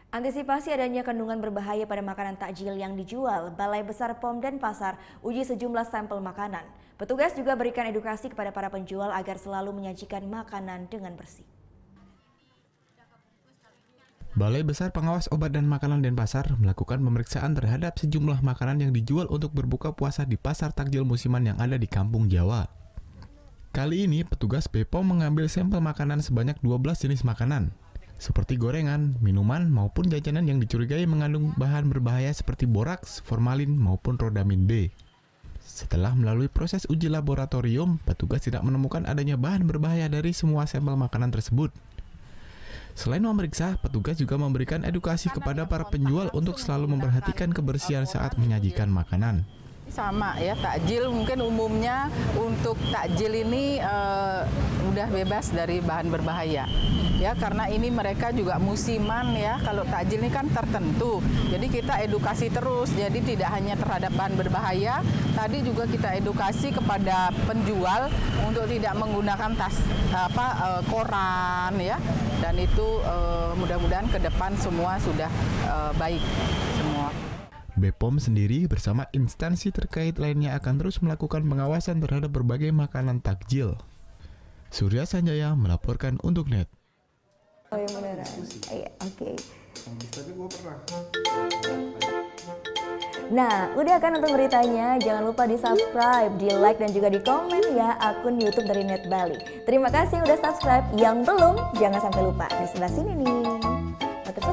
Antisipasi adanya kandungan berbahaya pada makanan takjil yang dijual, Balai Besar POM dan Pasar uji sejumlah sampel makanan. Petugas juga berikan edukasi kepada para penjual agar selalu menyajikan makanan dengan bersih. Balai Besar Pengawas Obat dan Makanan Denpasar melakukan pemeriksaan terhadap sejumlah makanan yang dijual untuk berbuka puasa di pasar takjil musiman yang ada di Kampung Jawa. Kali ini, petugas BPOM mengambil sampel makanan sebanyak 12 jenis makanan, seperti gorengan, minuman, maupun jajanan yang dicurigai mengandung bahan berbahaya seperti boraks, formalin, maupun rodamin B. Setelah melalui proses uji laboratorium, petugas tidak menemukan adanya bahan berbahaya dari semua sampel makanan tersebut. Selain memeriksa, petugas juga memberikan edukasi kepada para penjual untuk selalu memperhatikan kebersihan saat menyajikan makanan. Sama ya, takjil mungkin umumnya untuk takjil ini udah bebas dari bahan berbahaya. Ya, karena ini mereka juga musiman ya, kalau takjil ini kan tertentu. Jadi kita edukasi terus, jadi tidak hanya terhadap bahan berbahaya, tadi juga kita edukasi kepada penjual untuk tidak menggunakan koran ya. Dan itu mudah-mudahan ke depan semua sudah baik semua. BPOM sendiri bersama instansi terkait lainnya akan terus melakukan pengawasan terhadap berbagai makanan takjil. Surya Sanjaya melaporkan untuk NET. Oh yang beneran? Iya, oke. Nah, udah kan untuk beritanya? Jangan lupa di subscribe, di like dan juga di komen ya akun YouTube dari Net Bali. Terima kasih udah subscribe. Yang belum, jangan sampai lupa di sebelah sini nih. Mantap,